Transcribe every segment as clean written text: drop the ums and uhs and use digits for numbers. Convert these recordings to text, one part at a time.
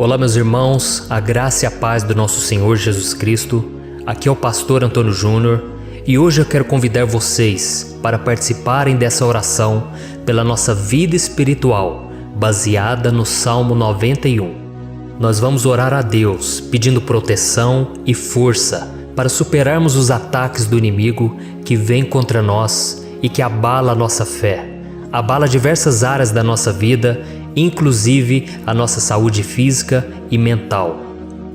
Olá, meus irmãos, a graça e a paz do nosso Senhor Jesus Cristo. Aqui é o pastor Antônio Júnior e hoje eu quero convidar vocês para participarem dessa oração pela nossa vida espiritual, baseada no Salmo 91. Nós vamos orar a Deus pedindo proteção e força para superarmos os ataques do inimigo que vem contra nós e que abala a nossa fé, abala diversas áreas da nossa vida, inclusive a nossa saúde física e mental.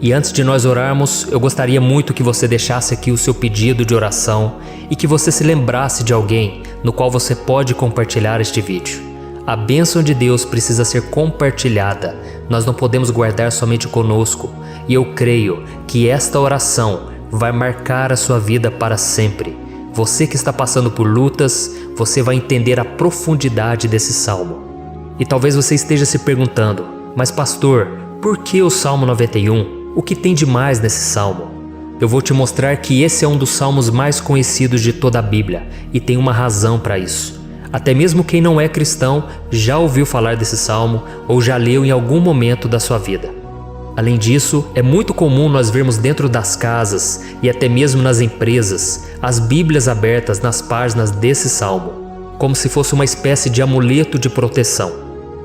E antes de nós orarmos, eu gostaria muito que você deixasse aqui o seu pedido de oração e que você se lembrasse de alguém no qual você pode compartilhar este vídeo. A bênção de Deus precisa ser compartilhada, nós não podemos guardar somente conosco, e eu creio que esta oração vai marcar a sua vida para sempre. Você que está passando por lutas, você vai entender a profundidade desse salmo. E talvez você esteja se perguntando, mas pastor, por que o Salmo 91? O que tem de mais nesse salmo? Eu vou te mostrar que esse é um dos salmos mais conhecidos de toda a Bíblia e tem uma razão para isso. Até mesmo quem não é cristão já ouviu falar desse salmo ou já leu em algum momento da sua vida. Além disso, é muito comum nós vermos dentro das casas e até mesmo nas empresas as Bíblias abertas nas páginas desse salmo, como se fosse uma espécie de amuleto de proteção.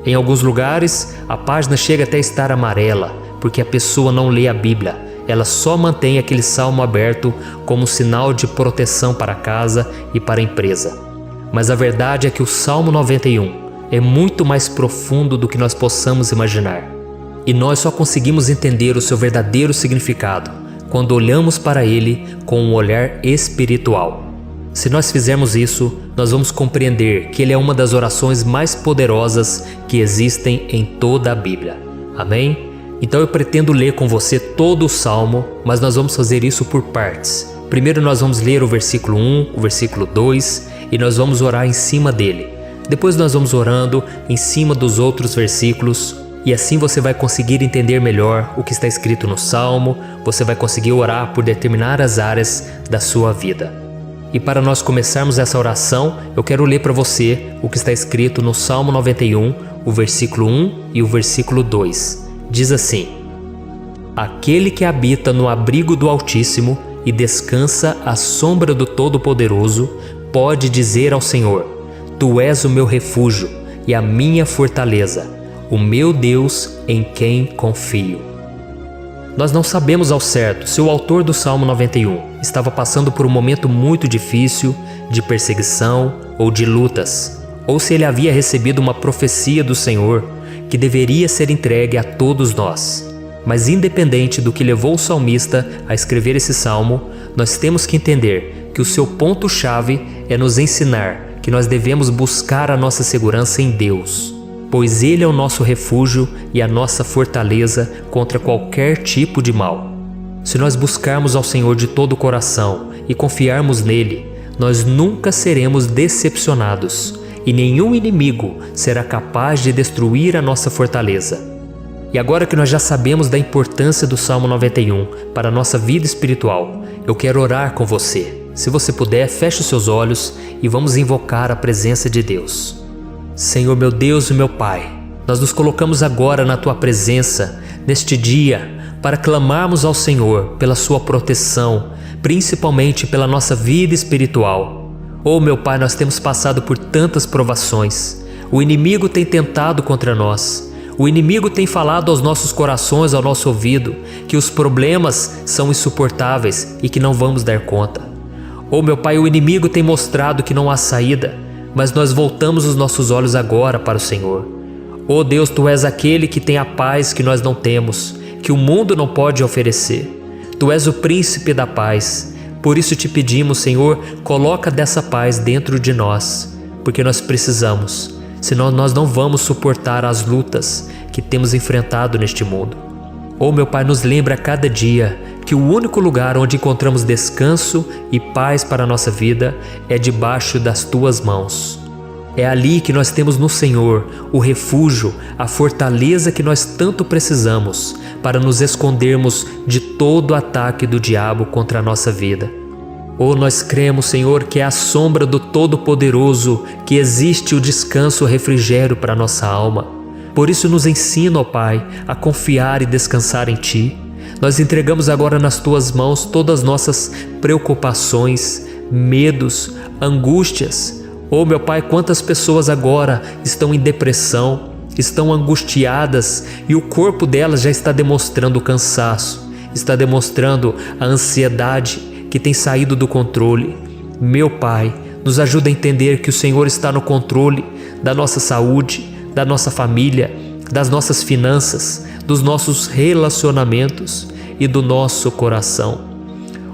Em alguns lugares, a página chega até a estar amarela, porque a pessoa não lê a Bíblia, ela só mantém aquele salmo aberto como sinal de proteção para a casa e para a empresa. Mas a verdade é que o Salmo 91 é muito mais profundo do que nós possamos imaginar. E nós só conseguimos entender o seu verdadeiro significado quando olhamos para ele com um olhar espiritual. Se nós fizermos isso, nós vamos compreender que ele é uma das orações mais poderosas que existem em toda a Bíblia. Amém? Então eu pretendo ler com você todo o Salmo, mas nós vamos fazer isso por partes. Primeiro nós vamos ler o versículo 1, o versículo 2 e nós vamos orar em cima dele. Depois nós vamos orando em cima dos outros versículos e assim você vai conseguir entender melhor o que está escrito no Salmo, você vai conseguir orar por determinadas áreas da sua vida. E para nós começarmos essa oração, eu quero ler para você o que está escrito no Salmo 91, o versículo 1 e o versículo 2. Diz assim: Aquele que habita no abrigo do Altíssimo e descansa à sombra do Todo-Poderoso, pode dizer ao Senhor: Tu és o meu refúgio e a minha fortaleza, o meu Deus em quem confio. Nós não sabemos ao certo se o autor do Salmo 91 estava passando por um momento muito difícil, de perseguição ou de lutas, ou se ele havia recebido uma profecia do Senhor que deveria ser entregue a todos nós. Mas independente do que levou o salmista a escrever esse salmo, nós temos que entender que o seu ponto-chave é nos ensinar que nós devemos buscar a nossa segurança em Deus, pois Ele é o nosso refúgio e a nossa fortaleza contra qualquer tipo de mal. Se nós buscarmos ao Senhor de todo o coração e confiarmos nele, nós nunca seremos decepcionados e nenhum inimigo será capaz de destruir a nossa fortaleza. E agora que nós já sabemos da importância do Salmo 91 para a nossa vida espiritual, eu quero orar com você. Se você puder, feche os seus olhos e vamos invocar a presença de Deus. Senhor meu Deus e meu Pai, nós nos colocamos agora na Tua presença, neste dia, para clamarmos ao Senhor pela Sua proteção, principalmente pela nossa vida espiritual. Oh meu Pai, nós temos passado por tantas provações, o inimigo tem tentado contra nós, o inimigo tem falado aos nossos corações, ao nosso ouvido, que os problemas são insuportáveis e que não vamos dar conta. Oh meu Pai, o inimigo tem mostrado que não há saída, mas nós voltamos os nossos olhos agora para o Senhor. Oh Deus, Tu és aquele que tem a paz que nós não temos, que o mundo não pode oferecer. Tu és o príncipe da paz. Por isso te pedimos, Senhor, coloca dessa paz dentro de nós, porque nós precisamos, senão nós não vamos suportar as lutas que temos enfrentado neste mundo. Oh meu Pai, nos lembra a cada dia que o único lugar onde encontramos descanso e paz para a nossa vida é debaixo das Tuas mãos. É ali que nós temos no Senhor o refúgio, a fortaleza que nós tanto precisamos para nos escondermos de todo ataque do diabo contra a nossa vida. Oh, nós cremos, Senhor, que é à sombra do Todo-Poderoso que existe o descanso e o refrigério para a nossa alma. Por isso nos ensina, ó Pai, a confiar e descansar em Ti. Nós entregamos agora nas Tuas mãos todas as nossas preocupações, medos, angústias. Oh meu Pai, quantas pessoas agora estão em depressão, estão angustiadas e o corpo delas já está demonstrando o cansaço, está demonstrando a ansiedade que tem saído do controle. Meu Pai, nos ajuda a entender que o Senhor está no controle da nossa saúde, da nossa família, das nossas finanças, dos nossos relacionamentos e do nosso coração.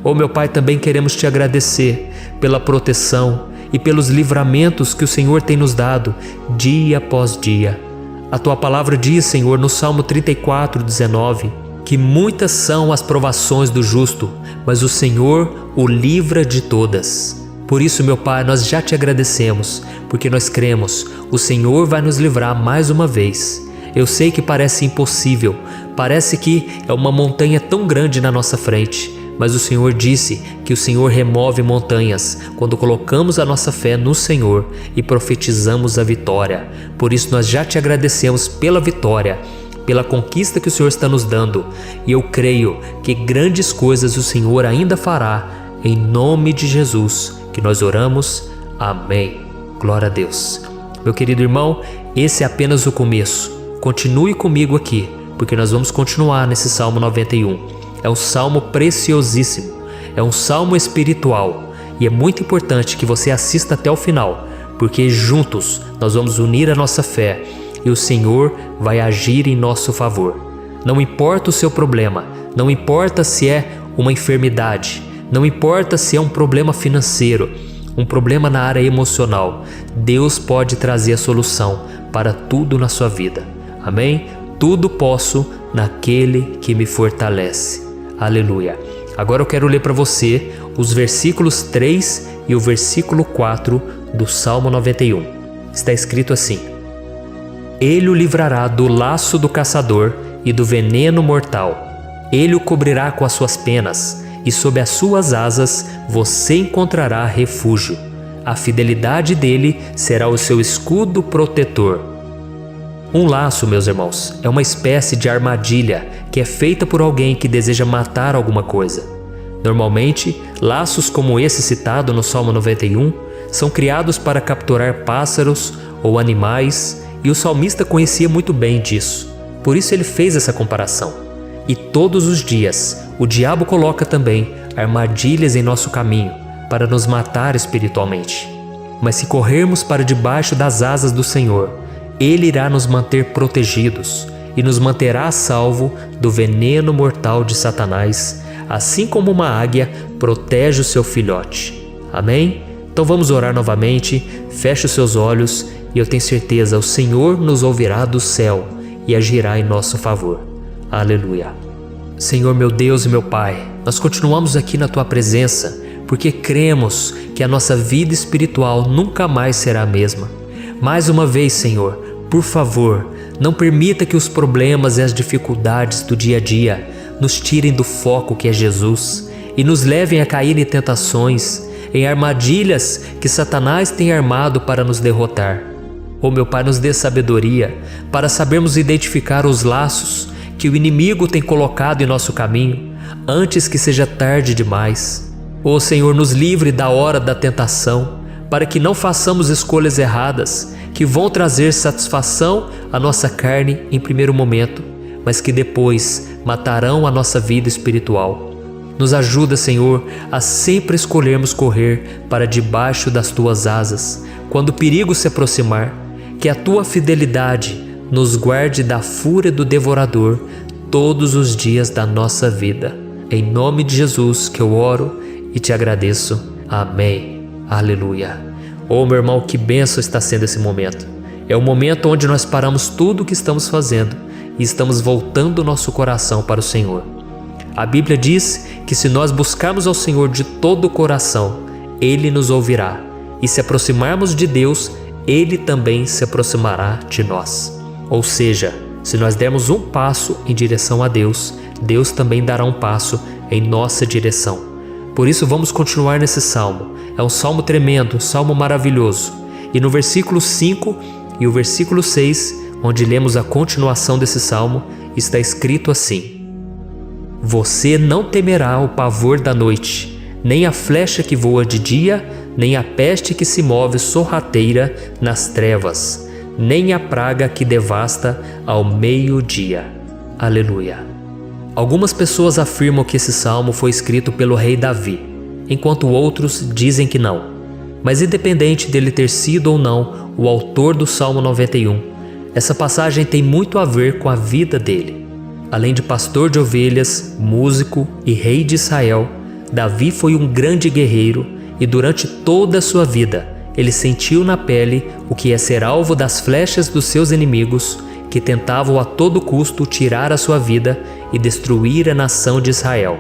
Oh meu Pai, também queremos Te agradecer pela proteção e pelos livramentos que o Senhor tem nos dado dia após dia. A Tua palavra diz, Senhor, no Salmo 34:19, que muitas são as provações do justo, mas o Senhor o livra de todas. Por isso, meu Pai, nós já Te agradecemos, porque nós cremos, o Senhor vai nos livrar mais uma vez. Eu sei que parece impossível, parece que é uma montanha tão grande na nossa frente, mas o Senhor disse que o Senhor remove montanhas quando colocamos a nossa fé no Senhor e profetizamos a vitória. Por isso nós já Te agradecemos pela vitória, pela conquista que o Senhor está nos dando, e eu creio que grandes coisas o Senhor ainda fará, em nome de Jesus que nós oramos. Amém. Glória a Deus. Meu querido irmão, esse é apenas o começo. Continue comigo aqui, porque nós vamos continuar nesse Salmo 91. É um salmo preciosíssimo, é um salmo espiritual, e é muito importante que você assista até o final, porque juntos nós vamos unir a nossa fé e o Senhor vai agir em nosso favor. Não importa o seu problema, não importa se é uma enfermidade, não importa se é um problema financeiro, um problema na área emocional, Deus pode trazer a solução para tudo na sua vida. Amém? Tudo posso naquele que me fortalece. Aleluia. Agora eu quero ler para você os versículos 3 e o versículo 4 do Salmo 91. Está escrito assim: Ele o livrará do laço do caçador e do veneno mortal. Ele o cobrirá com as suas penas, e sob as suas asas você encontrará refúgio. A fidelidade dele será o seu escudo protetor. Um laço, meus irmãos, é uma espécie de armadilha que é feita por alguém que deseja matar alguma coisa. Normalmente, laços como esse citado no Salmo 91 são criados para capturar pássaros ou animais, e o salmista conhecia muito bem disso. Por isso ele fez essa comparação. E todos os dias, o diabo coloca também armadilhas em nosso caminho para nos matar espiritualmente. Mas se corrermos para debaixo das asas do Senhor, Ele irá nos manter protegidos e nos manterá a salvo do veneno mortal de Satanás, assim como uma águia protege o seu filhote. Amém? Então vamos orar novamente, feche os seus olhos e eu tenho certeza, o Senhor nos ouvirá do céu e agirá em nosso favor. Aleluia. Senhor meu Deus e meu Pai, nós continuamos aqui na Tua presença porque cremos que a nossa vida espiritual nunca mais será a mesma. Mais uma vez, Senhor, por favor, não permita que os problemas e as dificuldades do dia a dia nos tirem do foco que é Jesus e nos levem a cair em tentações, em armadilhas que Satanás tem armado para nos derrotar. Oh meu Pai, nos dê sabedoria para sabermos identificar os laços que o inimigo tem colocado em nosso caminho antes que seja tarde demais. Oh Senhor, nos livre da hora da tentação, para que não façamos escolhas erradas que vão trazer satisfação à nossa carne em primeiro momento, mas que depois matarão a nossa vida espiritual. Nos ajuda, Senhor, a sempre escolhermos correr para debaixo das Tuas asas quando o perigo se aproximar, que a Tua fidelidade nos guarde da fúria do devorador todos os dias da nossa vida. Em nome de Jesus que eu oro e te agradeço. Amém. Aleluia. Oh meu irmão, que bênção está sendo esse momento. É o momento onde nós paramos tudo o que estamos fazendo e estamos voltando o nosso coração para o Senhor. A Bíblia diz que se nós buscarmos ao Senhor de todo o coração, Ele nos ouvirá. E se aproximarmos de Deus, Ele também se aproximará de nós. Ou seja, se nós dermos um passo em direção a Deus, Deus também dará um passo em nossa direção. Por isso vamos continuar nesse salmo. É um salmo tremendo, um salmo maravilhoso. E no versículo 5 e o versículo 6, onde lemos a continuação desse salmo, está escrito assim: Você não temerá o pavor da noite, nem a flecha que voa de dia, nem a peste que se move sorrateira nas trevas, nem a praga que devasta ao meio-dia. Aleluia. Algumas pessoas afirmam que esse salmo foi escrito pelo rei Davi, enquanto outros dizem que não. Mas independente dele ter sido ou não o autor do Salmo 91, essa passagem tem muito a ver com a vida dele. Além de pastor de ovelhas, músico e rei de Israel, Davi foi um grande guerreiro e durante toda a sua vida ele sentiu na pele o que é ser alvo das flechas dos seus inimigos que tentavam a todo custo tirar a sua vida e destruir a nação de Israel.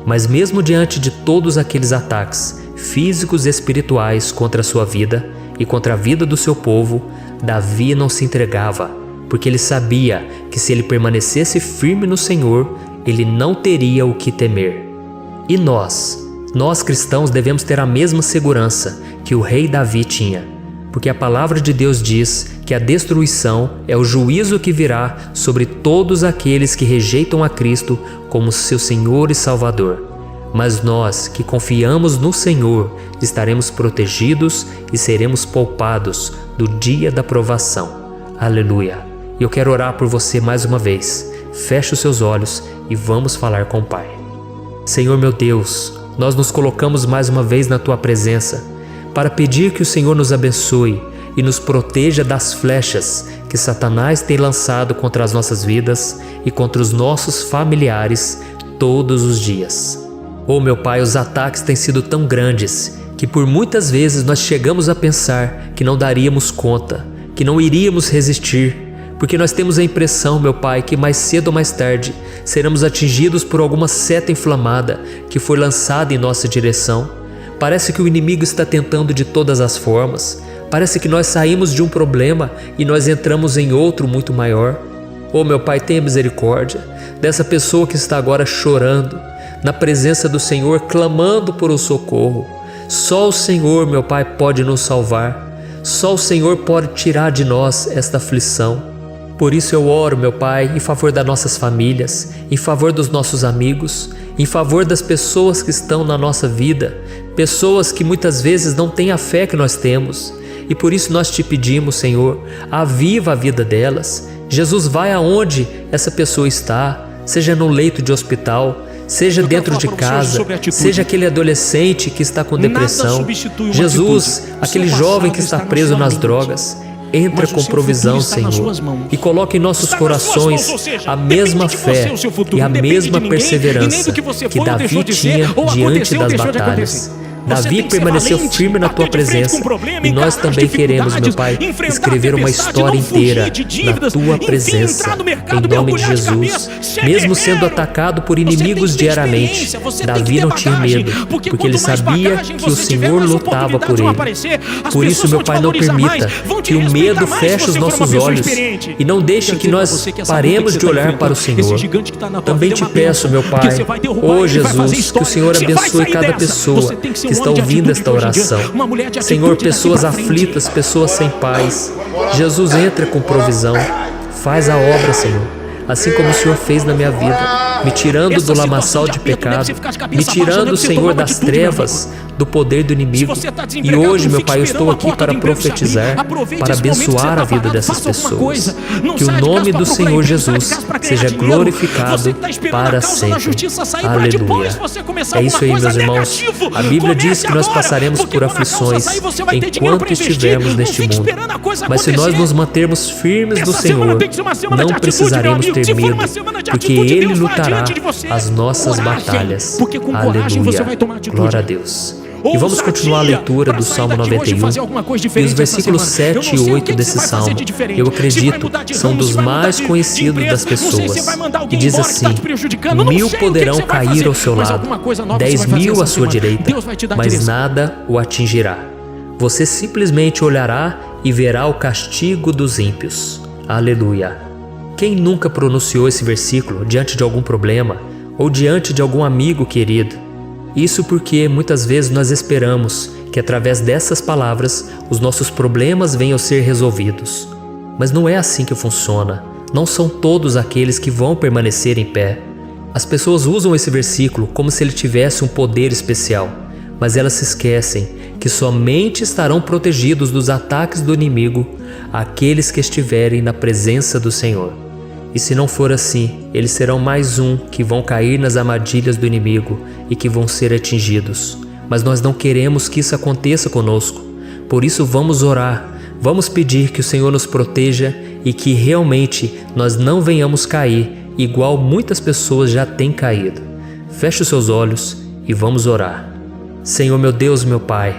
Mas mesmo diante de todos aqueles ataques físicos e espirituais contra a sua vida e contra a vida do seu povo, Davi não se entregava, porque ele sabia que se ele permanecesse firme no Senhor, ele não teria o que temer. E nós cristãos devemos ter a mesma segurança que o rei Davi tinha, porque a palavra de Deus diz que a destruição é o juízo que virá sobre todos aqueles que rejeitam a Cristo como seu Senhor e Salvador. Mas nós que confiamos no Senhor estaremos protegidos e seremos poupados do dia da provação. Aleluia! E eu quero orar por você mais uma vez. Feche os seus olhos e vamos falar com o Pai. Senhor meu Deus, nós nos colocamos mais uma vez na Tua presença para pedir que o Senhor nos abençoe e nos proteja das flechas que Satanás tem lançado contra as nossas vidas e contra os nossos familiares todos os dias. Oh meu Pai, os ataques têm sido tão grandes que por muitas vezes nós chegamos a pensar que não daríamos conta, que não iríamos resistir, porque nós temos a impressão, meu Pai, que mais cedo ou mais tarde seremos atingidos por alguma seta inflamada que foi lançada em nossa direção. Parece que o inimigo está tentando de todas as formas. Parece que nós saímos de um problema e nós entramos em outro muito maior. Oh meu Pai, tenha misericórdia dessa pessoa que está agora chorando na presença do Senhor, clamando por um socorro. Só o Senhor, meu Pai, pode nos salvar. Só o Senhor pode tirar de nós esta aflição. Por isso eu oro, meu Pai, em favor das nossas famílias, em favor dos nossos amigos, em favor das pessoas que estão na nossa vida, pessoas que muitas vezes não têm a fé que nós temos. E por isso nós te pedimos, Senhor, aviva a vida delas. Jesus, vai aonde essa pessoa está, seja no leito de hospital, seja dentro de casa, seja aquele adolescente que está com depressão, Jesus, aquele jovem que está preso nas drogas. Entra com provisão, Senhor, e coloca em nossos corações a mesma fé e a mesma perseverança que Davi tinha diante das batalhas. Davi permaneceu firme na Tua presença e nós também queremos, meu Pai, escrever uma história inteira na Tua presença, em nome de Jesus. Mesmo sendo atacado por inimigos diariamente, Davi não tinha medo, porque ele sabia que o Senhor lutava por ele. Por isso, meu Pai, não permita que o medo feche os nossos olhos e não deixe que nós paremos de olhar para o Senhor. Também te peço, meu Pai, oh Jesus, que o Senhor abençoe cada pessoa que está ouvindo esta oração. Senhor, pessoas aflitas, pessoas sem paz. Jesus, entra com provisão. Faz a obra, Senhor, assim como o Senhor fez na minha vida, me tirando do lamaçal de pecado, me tirando, Senhor, das trevas, do poder do inimigo. E hoje, meu Pai, eu estou aqui para profetizar, para abençoar a vida dessas pessoas. Que o nome do Senhor Jesus seja glorificado para sempre. Aleluia. É isso aí, meus irmãos. A Bíblia diz que nós passaremos por aflições enquanto estivermos neste mundo. Mas se nós nos mantermos firmes no Senhor, não precisaremos ter medo, porque Ele lutará as nossas batalhas. Aleluia. Glória a Deus. E vamos continuar a leitura do Salmo 91. E os versículos 7 e 8 desse Salmo, eu acredito, são dos mais conhecidos das pessoas. E diz assim: 1000 poderão cair ao seu lado, 10.000 à sua direita, mas nada o atingirá. Você simplesmente olhará e verá o castigo dos ímpios. Aleluia. Quem nunca pronunciou esse versículo diante de algum problema ou diante de algum amigo querido? Isso porque muitas vezes nós esperamos que através dessas palavras os nossos problemas venham a ser resolvidos. Mas não é assim que funciona. Não são todos aqueles que vão permanecer em pé. As pessoas usam esse versículo como se ele tivesse um poder especial, mas elas se esquecem que somente estarão protegidos dos ataques do inimigo aqueles que estiverem na presença do Senhor. E se não for assim, eles serão mais um que vão cair nas armadilhas do inimigo e que vão ser atingidos. Mas nós não queremos que isso aconteça conosco. Por isso vamos orar, vamos pedir que o Senhor nos proteja e que realmente nós não venhamos cair igual muitas pessoas já têm caído. Feche os seus olhos e vamos orar. Senhor meu Deus, meu Pai,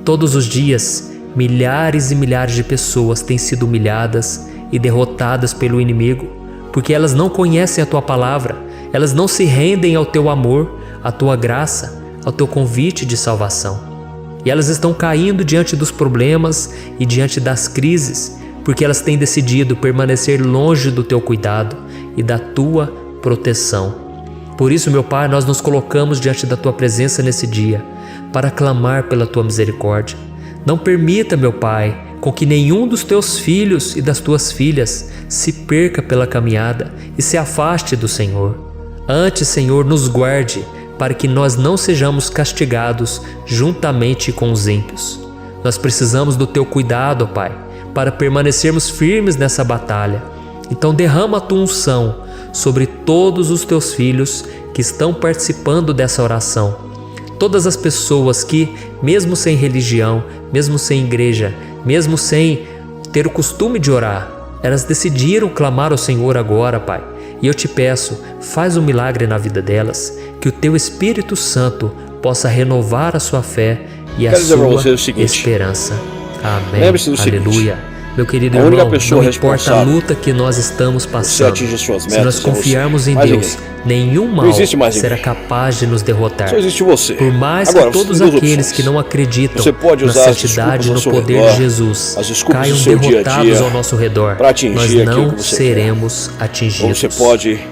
todos os dias milhares e milhares de pessoas têm sido humilhadas e derrotadas pelo inimigo, porque elas não conhecem a Tua palavra, elas não se rendem ao Teu amor, à Tua graça, ao Teu convite de salvação. E elas estão caindo diante dos problemas e diante das crises, porque elas têm decidido permanecer longe do Teu cuidado e da Tua proteção. Por isso, meu Pai, nós nos colocamos diante da Tua presença nesse dia, para clamar pela Tua misericórdia. Não permita, meu Pai, com que nenhum dos Teus filhos e das Tuas filhas se perca pela caminhada e se afaste do Senhor. Antes, Senhor, nos guarde, para que nós não sejamos castigados juntamente com os ímpios. Nós precisamos do Teu cuidado, Pai, para permanecermos firmes nessa batalha. Então derrama a Tua unção sobre todos os Teus filhos que estão participando dessa oração. Todas as pessoas que, mesmo sem religião, mesmo sem igreja, mesmo sem ter o costume de orar, elas decidiram clamar ao Senhor agora, Pai. E eu te peço, faz um milagre na vida delas, que o Teu Espírito Santo possa renovar a sua fé e a sua esperança. Amém. Aleluia. Meu querido irmão, não importa a luta que nós estamos passando, se nós confiarmos em Deus, nenhum mal será capaz de nos derrotar. Por mais que todos aqueles que não acreditam na santidade e no poder de Jesus caiam derrotados ao nosso redor, nós não seremos atingidos.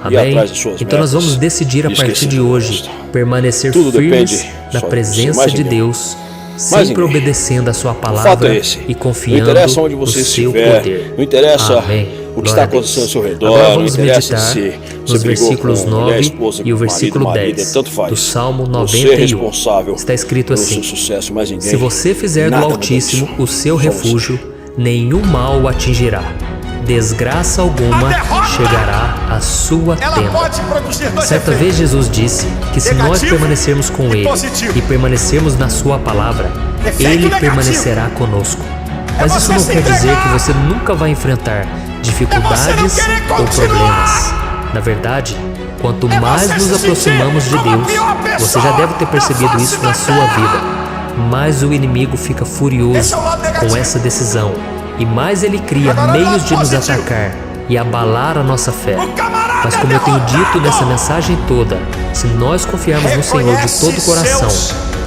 Amém? Então nós vamos decidir a partir de hoje permanecer firmes na presença de Deus, sempre obedecendo a sua palavra e confiando no seu poder. Não interessa Amém. o que está acontecendo ao seu redor. Agora vamos meditar nos versículos 9 e o versículo 10 do Salmo 91. Está escrito assim: se você fizer do Altíssimo o seu refúgio, nenhum mal o atingirá. Desgraça alguma chegará à sua tenda. Certa vez Jesus disse que se nós permanecermos com Ele e permanecermos na sua palavra, Ele permanecerá conosco. Mas isso não quer dizer que você nunca vai enfrentar dificuldades ou problemas. Na verdade, quanto mais nos aproximamos de Deus, você já deve ter percebido isso na sua vida, mais o inimigo fica furioso com essa decisão. E mais ele cria meios de nos atacar e abalar a nossa fé. Mas como eu tenho dito nessa mensagem toda, se nós confiarmos no Senhor de todo o coração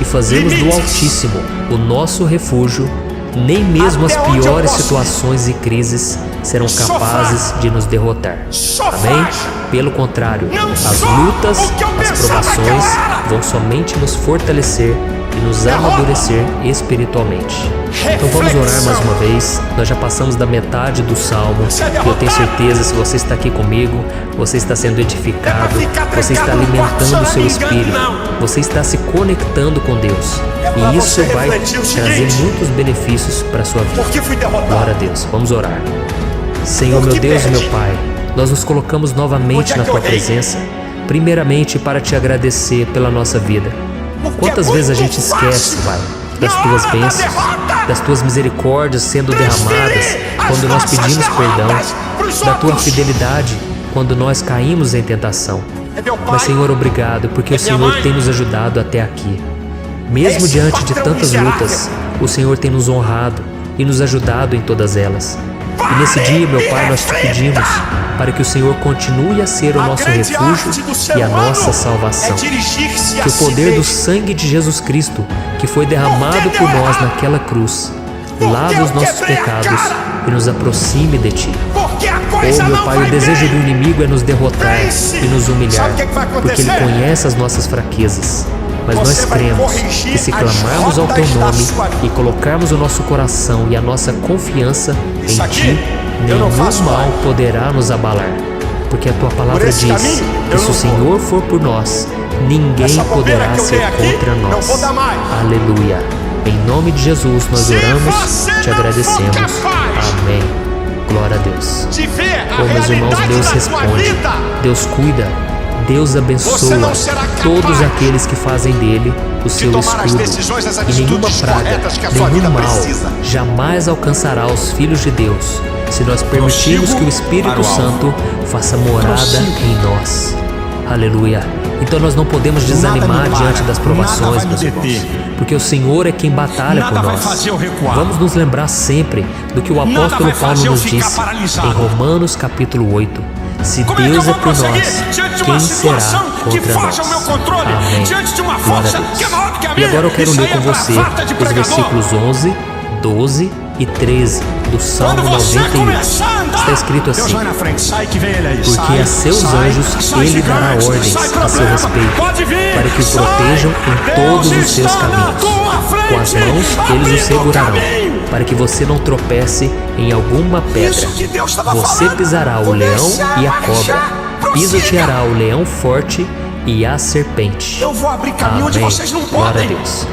e fazermos do Altíssimo o nosso refúgio, nem mesmo as piores situações e crises serão capazes de nos derrotar. Amém? Pelo contrário, as lutas, as provações vão somente nos fortalecer e nos amadurecer espiritualmente. Então vamos orar mais uma vez. Nós já passamos da metade do Salmo e eu tenho certeza, se você está aqui comigo, você está sendo edificado, você está alimentando o seu espírito, você está se conectando com Deus, e isso vai trazer muitos benefícios para a sua vida. Glória a Deus. Vamos orar. Senhor meu Deus e meu Pai, nós nos colocamos novamente na Tua presença, primeiramente para Te agradecer pela nossa vida. Quantas vezes a gente esquece, Pai, das Tuas bênçãos, das Tuas misericórdias sendo derramadas quando nós pedimos perdão, da Tua fidelidade quando nós caímos em tentação. Mas, Senhor, obrigado, porque o Senhor tem nos ajudado até aqui. Mesmo diante de tantas lutas, o Senhor tem nos honrado e nos ajudado em todas elas. E nesse dia, meu Pai, nós Te pedimos para que o Senhor continue a ser o nosso refúgio e a nossa salvação. Que o poder do sangue de Jesus Cristo, que foi derramado por nós naquela cruz, lave os nossos pecados e nos aproxime de Ti. Oh, meu Pai, o desejo do inimigo é nos derrotar e nos humilhar, porque ele conhece as nossas fraquezas. Mas nós cremos que se clamarmos ao Teu nome e colocarmos o nosso coração e a nossa confiança em Ti, Eu não nenhum faço mal mais. poderá nos abalar. Porque a tua palavra esse diz caminho, que eu se não o Senhor for por nós, ninguém Essa bobeira poderá que eu ser dei aqui, contra não nós. vou dar mais. Aleluia. Em nome de Jesus nós Se oramos, você te não agradecemos. for capaz Amém. Glória a Deus. de ver a Oh, meus irmãos, realidade Deus da tua responde, vida, Deus cuida, Deus Você abençoa não será capaz todos aqueles que fazem dele o seu tomar as escudo. decisões, as E nenhuma atitudes praga, corretas que a sua nenhum vida mal precisa. jamais alcançará os filhos de Deus, se nós permitirmos Prossigo que o Espírito para o alvo. Santo faça morada Prossigo. em nós. Aleluia. Então nós não podemos desanimar Nada me para, diante das provações, nada vai me meus irmãos, deter. porque o Senhor é quem batalha Nada por vai nós. fazer eu recuar. Vamos nos lembrar sempre do que o Nada apóstolo vai Paulo fazer eu nos ficar disse paralisado. em Romanos capítulo 8. Se Como é que eu Deus é vou por prosseguir nós, diante de uma quem será situação que contra foge ao meu nós? controle, Amém. diante de uma Glória força a Deus. que é maior do que a E minha? agora eu quero Isso ler aí com é você bravata de os pregador. versículos 11, 12 e 13 do Salmo Quando você 91. começar a andar, Está escrito Deus assim: vai na frente, sai que vem ele aí. porque sai, a seus sai, anjos sai, ele gigante, dará ordens sai, a seu problema, respeito, pode vir, para que o sai, protejam em Deus todos os seus está na caminhos. tua frente, Com as mãos eles o abrindo segurarão, caminho. para que você não tropece em alguma pedra. Isso que Deus estava Você falando. pisará o leão Comece a e a marchar, cobra, prossiga. pisoteará o leão forte e a serpente. Eu vou abrir caminho onde Amém. vocês não Glória a podem. Deus.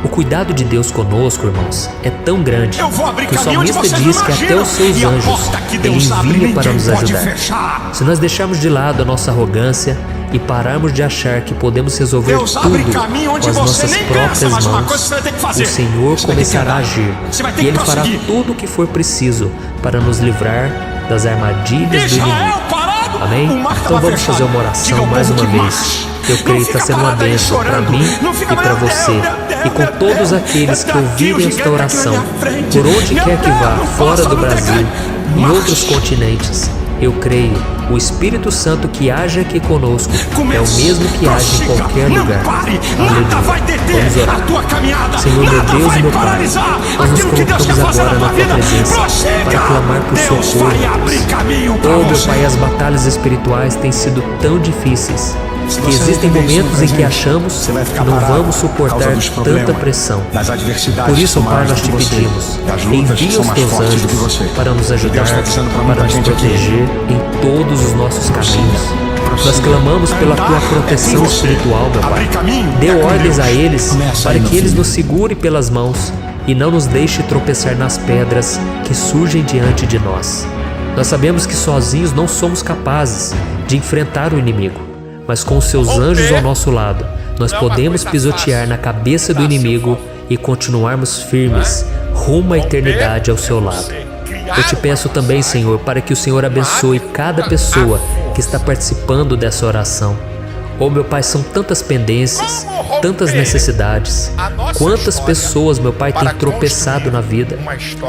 O cuidado de Deus conosco, irmãos, é tão grande Eu vou abrir que o caminho onde salmista vocês diz não que até imaginam. os seus E a anjos porta que ele Deus abre, envia para ninguém nos pode ajudar. fechar. Se nós deixarmos de lado a nossa arrogância e pararmos de achar que podemos resolver Deus abre tudo caminho onde com as você nossas nem pensa, próprias mas uma coisa mãos, você vai ter que fazer. o Senhor Você vai ter que começará a andar. agir Você vai ter e que Ele fará prosseguir. tudo o que for preciso para nos livrar das armadilhas do Israel inimigo. parado, Amém? o mar Então estava vamos fechado. fazer uma oração Diga ao mais povo uma que vez. marche. Eu Não creio que fica está sendo uma parado aí bênção para chorando. mim Não fica, e para meu Deus, você. meu Deus, E com meu todos Deus. aqueles que Daqui o ouvirem gigante esta aqui na oração, minha frente. por onde Meu quer que Deus, vá, não fora posso, do não tem Brasil, que- em Marche. outros continentes, eu creio, o Espírito Santo que age aqui conosco é o mesmo que age em qualquer não lugar. pare, Aleluia. nada vai deter Vamos a orar. tua caminhada, Senhor, meu nada Deus vai e meu Pai, paralisar nós nos aquilo que Deus quer colocamos fazer agora na na tua tua vida. presença Prossiga. para clamar por Deus socorro. vai abrir caminho para Oh, meu você. Pai, as batalhas espirituais têm sido tão difíceis Se que você existem entender isso no momentos em que presente, achamos você vai que ficar não parado vamos por suportar causa dos problemas, tanta pressão. das adversidades Por isso, que são Pai, maiores nós do te que você, pedimos, das lutas que envia são os mais teus fortes do que anjos você. para nos ajudar, Deus está dizendo pra para muita nos gente aqui. proteger em todos os nossos caminhos. Nós clamamos pela tua proteção espiritual, meu Pai. Abrir caminho Dê é com ordens Deus. a eles Começa para aí, meu que eles filho. nos segurem pelas mãos e não nos deixe tropeçar nas pedras que surgem diante de nós. Nós sabemos que sozinhos não somos capazes de enfrentar o inimigo, mas com os seus anjos ao nosso lado, nós podemos pisotear na cabeça do inimigo e continuarmos firmes rumo à eternidade ao seu lado. Eu te peço também, Senhor, para que o Senhor abençoe cada pessoa que está participando dessa oração. Oh, meu Pai, são tantas pendências, tantas necessidades. Quantas pessoas, meu Pai, têm tropeçado na vida.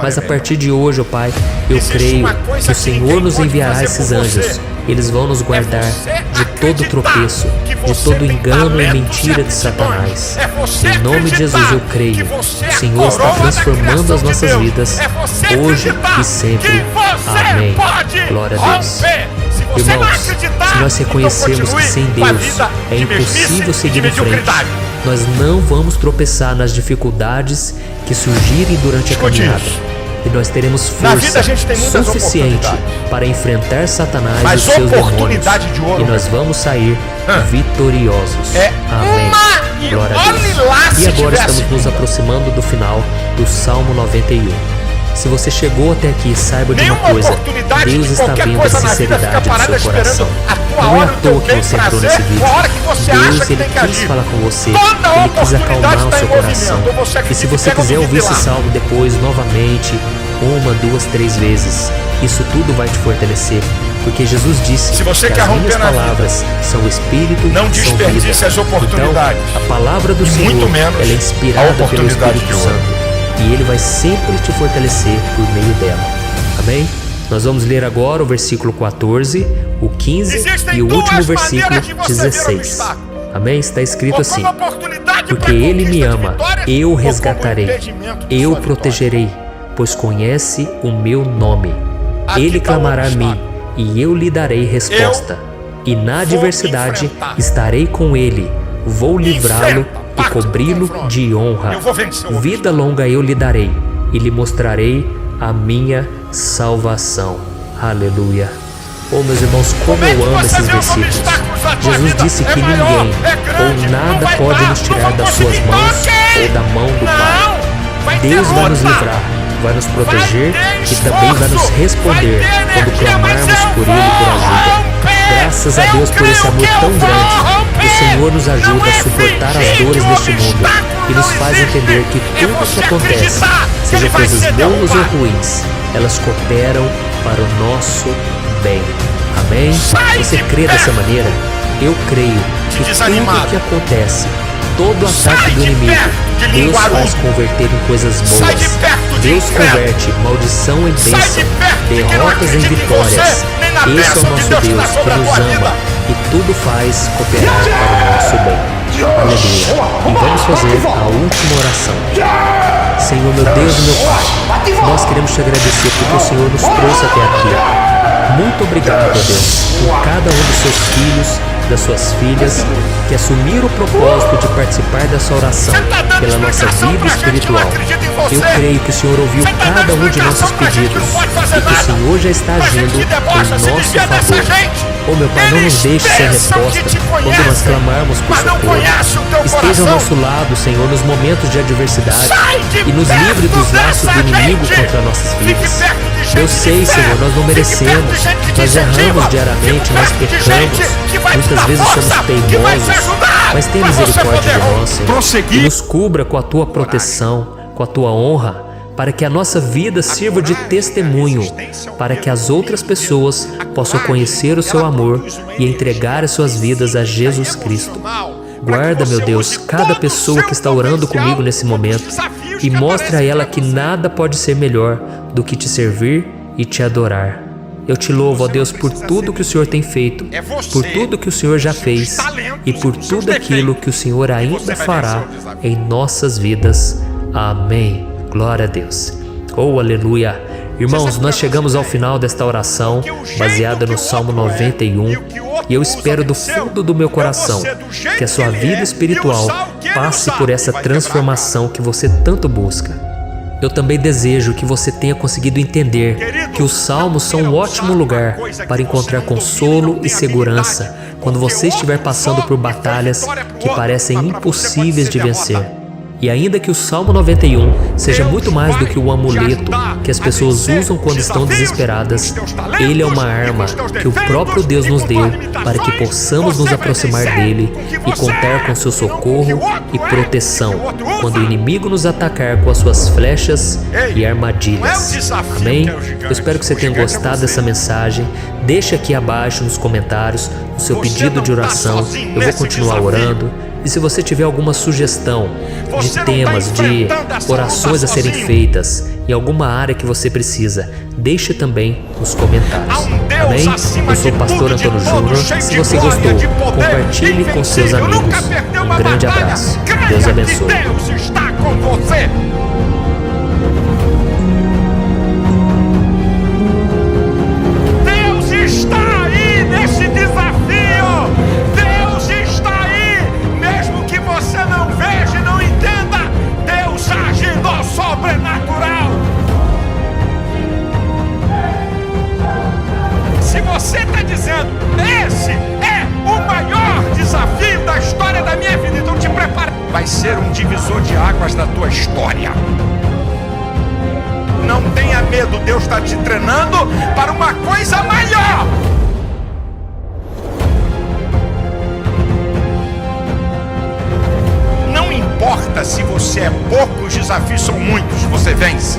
Mas a partir de hoje, oh Pai, eu creio que o Senhor nos enviará esses anjos. Eles vão nos guardar de todo tropeço, de todo engano e mentira de Satanás. Em nome de Jesus eu creio. O Senhor está transformando as nossas vidas hoje e sempre. Amém. Glória a Deus. Irmãos, se nós reconhecermos que sem Deus é impossível seguir em frente, nós não vamos tropeçar nas dificuldades que surgirem durante a caminhada. E nós teremos força suficiente para enfrentar Satanás e os seus demônios. E nós vamos sair vitoriosos. Amém. Glória a Deus. E agora estamos nos aproximando do final do Salmo 91. Se você chegou até aqui, saiba de uma coisa: Deus está vendo a sinceridade do seu coração. Não é à toa que você entrou nesse vídeo. Deus, Ele quis falar com você, Ele quis acalmar o seu coração. E se você quiser ouvir esse salmo depois, novamente, 1, 2, 3 vezes, isso tudo vai te fortalecer. Porque Jesus disse Se você que quer as romper minhas na vida, palavras são espírito não e são desperdice vida. as oportunidades. Então, a palavra do E Senhor, muito menos ela é a inspirada pelo oportunidade Espírito de ouro. Santo. E Ele vai sempre te fortalecer por meio dela. Amém? Nós vamos ler agora o versículo 14, o 15 Existem e o último duas versículo maneiras de você ver o 16. obstáculo. Amém? Está escrito Ou assim: como oportunidade porque para Ele me conquista de ama, vitórias, eu ou como resgatarei, impedimento de eu sua protegerei, pois conhece o meu nome. Aqui Ele está o clamará a mim, obstáculo. e eu lhe darei resposta. E na adversidade enfrentar. estarei com ele, vou livrá-lo Enfrenta, e pacto, cobri-lo confronto. de honra. Eu vou vencer o Vida longa eu lhe darei, e lhe mostrarei a minha salvação. Aleluia. Oh, meus irmãos, como eu amo esses versículos. Jesus disse que ninguém ou nada pode nos tirar das suas mãos ou da mão do Pai. Deus vai nos livrar, vai nos proteger e também vai nos responder quando clamarmos por Ele por ajuda. Graças a Deus por esse amor tão grande. O Senhor nos ajuda a suportar as dores deste mundo e nos faz entender que tudo o que acontece, seja coisas boas ou ruins, elas cooperam para o nosso bem. Amém? Você crê dessa maneira? Eu creio que tudo o que acontece, todo ataque do inimigo, Deus faz converter em coisas boas. Deus converte maldição em bênção, derrotas em vitórias. Esse é o nosso Deus que nos ama e tudo faz cooperar para o nosso bem. Aleluia. E vamos fazer a última oração. Senhor, meu Deus e meu Pai, nós queremos te agradecer porque o Senhor nos trouxe até aqui. Muito obrigado, ó Deus, por cada um dos seus filhos, das suas filhas, que assumiram o propósito de participar dessa oração pela nossa vida espiritual. Eu creio que o Senhor ouviu cada um de nossos pedidos e que o Senhor já está agindo em nosso favor. Oh, meu Pai, não nos deixe sem resposta quando nós clamarmos por socorro. Esteja ao nosso lado, Senhor, nos momentos de adversidade e nos livre dos laços do inimigo contra nossas vidas. Eu sei, Senhor, nós não merecemos, nós erramos diariamente, nós pecamos, muitas vezes somos teimosos, mas tem misericórdia de nós, Senhor, e nos cubra com a Tua proteção, com a Tua honra, para que a nossa vida sirva de testemunho, para que as outras pessoas possam conhecer o Seu amor e entregar as suas vidas a Jesus Cristo. Guarda, meu Deus, cada pessoa que está orando comigo nesse momento e mostre a ela que nada pode ser melhor do que te servir e te adorar. Eu te louvo, ó Deus, por tudo que o Senhor tem feito, por tudo que o Senhor já fez e por tudo aquilo que o Senhor ainda fará em nossas vidas. Amém. Glória a Deus. Oh, aleluia. Irmãos, nós chegamos ao final desta oração baseada no Salmo 91 e eu espero do fundo do meu coração que a sua vida espiritual passe por essa transformação que você tanto busca. Eu também desejo que você tenha conseguido entender que os salmos são um ótimo lugar para encontrar consolo e segurança quando você estiver passando por batalhas que parecem impossíveis de vencer. E ainda que o Salmo 91 seja muito mais do que o amuleto que as pessoas usam quando estão desesperadas, ele é uma arma que o próprio Deus nos deu para que possamos nos aproximar dele e contar com seu socorro e proteção quando o inimigo nos atacar com as suas flechas e armadilhas. Amém? Eu espero que você tenha gostado dessa mensagem. Deixe aqui abaixo nos comentários o seu pedido de oração. Eu vou continuar orando. E se você tiver alguma sugestão de temas, de orações a serem feitas em alguma área que você precisa, deixe também nos comentários. Amém? Eu sou o pastor Antônio Júnior. Se você gostou, compartilhe com seus amigos. Um grande abraço. Deus abençoe. Deus está com você. Deus está aí nesse desafio. Deus está aí, mesmo que você não veja e não entenda. Deus agindo ao sobrenatural. Se você está dizendo, esse é o maior desafio da história da minha vida, então te prepara. Vai ser um divisor de águas da tua história. Não tenha medo, Deus está te treinando para uma coisa maior. Não importa se você é pouco, os desafios são muitos, você vence.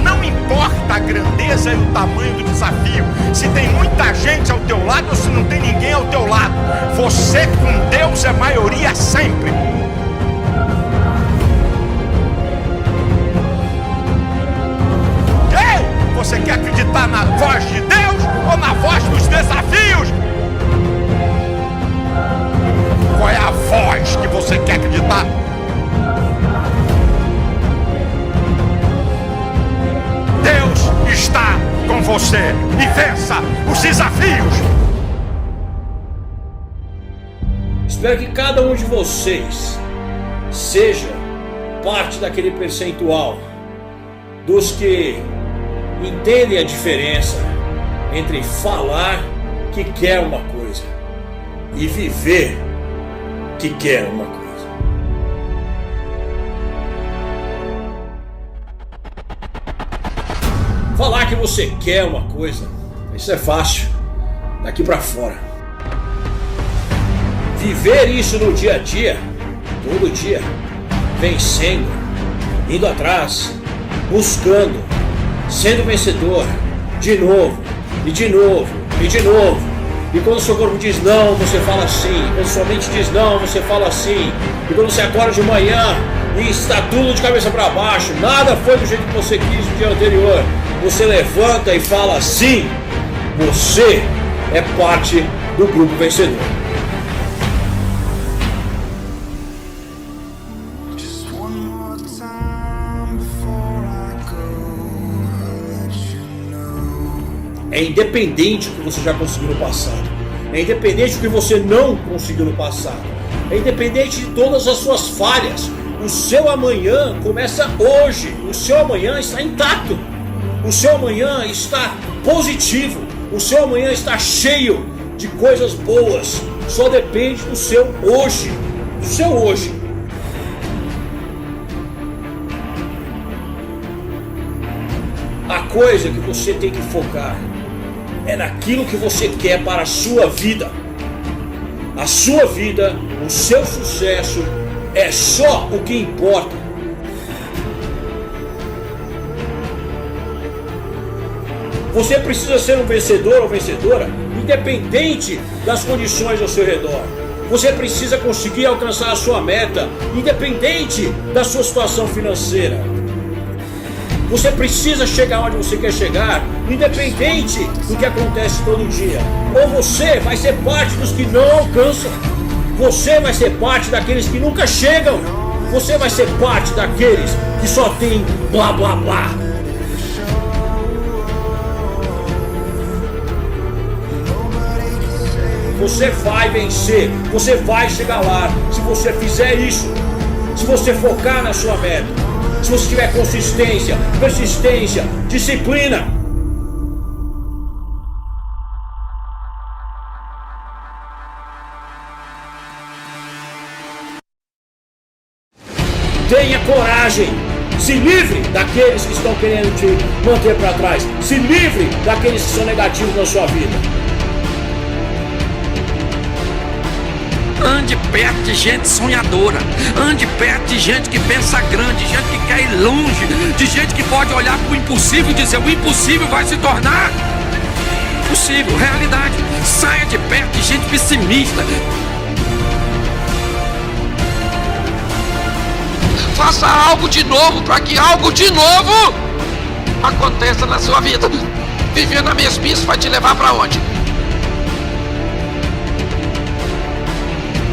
Não importa a grandeza e o tamanho do desafio, se tem muita gente ao teu lado ou se não tem ninguém ao teu lado, você com Deus é maioria sempre. Ei, você quer acreditar na voz de Deus ou na voz dos desafios? Qual é a voz que você quer acreditar? Deus está com você e vença os desafios. Espero que cada um de vocês seja parte daquele percentual dos que entendem a diferença entre falar que quer uma coisa e viver que quer uma coisa. Falar que você quer uma coisa, isso é fácil, daqui pra fora. Viver isso no dia a dia, todo dia, vencendo, indo atrás, buscando, sendo vencedor, de novo, e de novo, e de novo. E quando o seu corpo diz não, você fala sim. Quando sua mente diz não, você fala sim. E quando você acorda de manhã e está tudo de cabeça para baixo, nada foi do jeito que você quis no dia anterior, você levanta e fala sim. Você é parte do grupo vencedor. É independente do que você já conseguiu no passado. É independente do que você não conseguiu no passado. É independente de todas as suas falhas. O seu amanhã começa hoje. O seu amanhã está intacto. O seu amanhã está positivo. O seu amanhã está cheio de coisas boas. Só depende do seu hoje. Do seu hoje. A coisa que você tem que focar é naquilo que você quer para a sua vida. A sua vida, o seu sucesso é só o que importa. Você precisa ser um vencedor ou vencedora independente das condições ao seu redor. Você precisa conseguir alcançar a sua meta independente da sua situação financeira. Você precisa chegar onde você quer chegar, independente do que acontece todo dia. Ou você vai ser parte dos que não alcançam. Você vai ser parte daqueles que nunca chegam. Você vai ser parte daqueles que só tem blá blá blá. Você vai vencer, você vai chegar lá, se você fizer isso, se você focar na sua meta. Se você tiver consistência, persistência, disciplina. Tenha coragem. Se livre daqueles que estão querendo te manter para trás. Se livre daqueles que são negativos na sua vida. Ande perto de gente sonhadora. Ande perto de gente que pensa grande, gente que quer ir longe, de gente que pode olhar para o impossível e dizer: o impossível vai se tornar possível, realidade. Saia de perto de gente pessimista. Faça algo de novo para que algo de novo aconteça na sua vida. Viver na mesmice vai te levar para onde?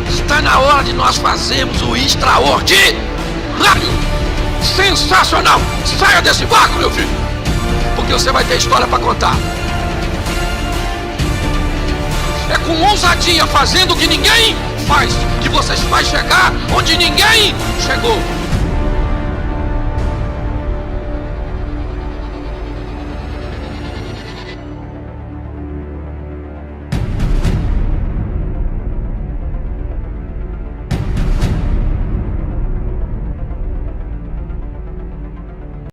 Está na hora de nós fazermos o extraordinário. Sensacional. Saia desse barco, meu filho, porque você vai ter história para contar. É com ousadia, fazendo o que ninguém faz, que você vai chegar onde ninguém chegou.